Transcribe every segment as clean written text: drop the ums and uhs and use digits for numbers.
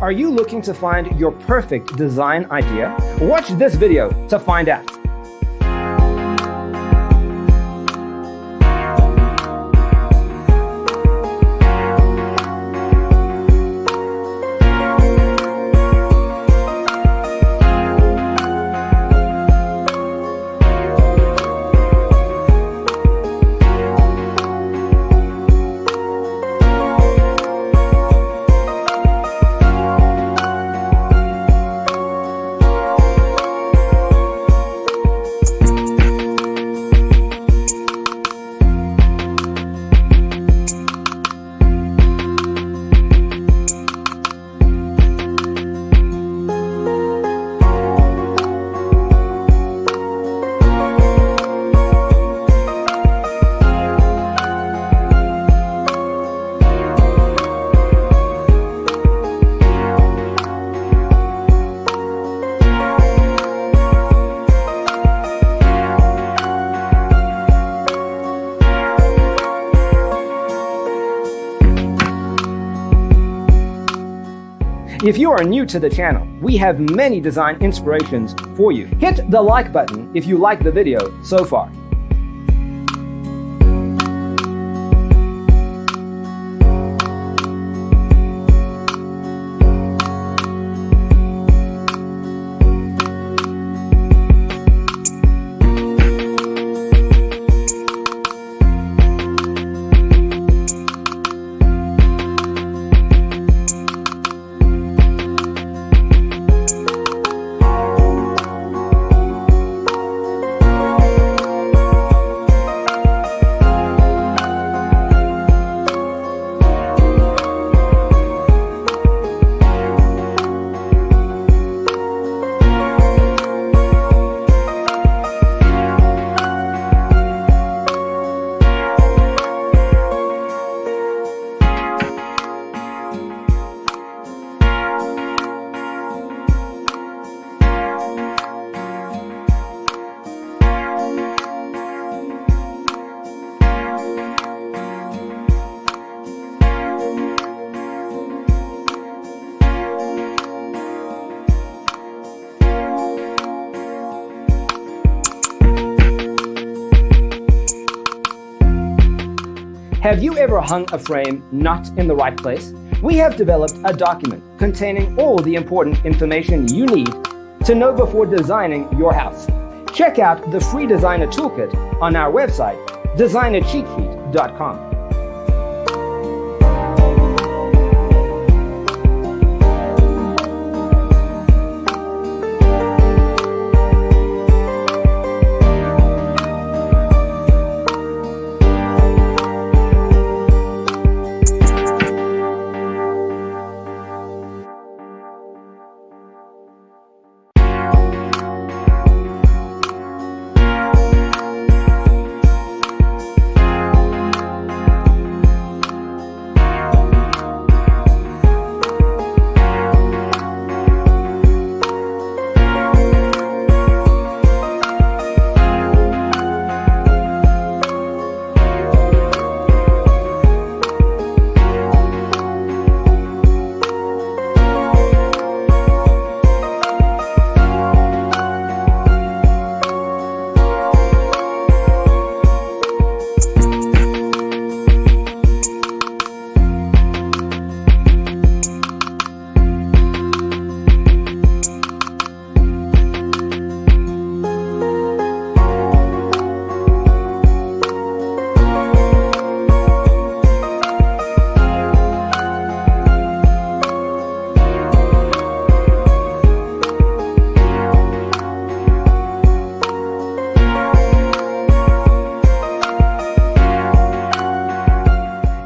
Are you looking to find your perfect design idea? Watch this video to find out. If you are new to the channel, we have many design inspirations for you. Hit the like button if you like the video so far. Have you ever hung a frame not in the right place? We have developed a document containing all the important information you need to know before designing your house. Check out the free designer toolkit on our website, designercheatsheet.com.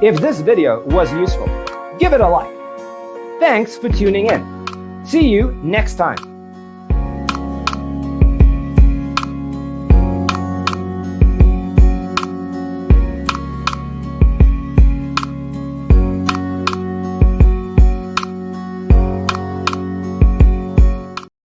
If this video was useful, give it a like. Thanks for tuning in. See you next time.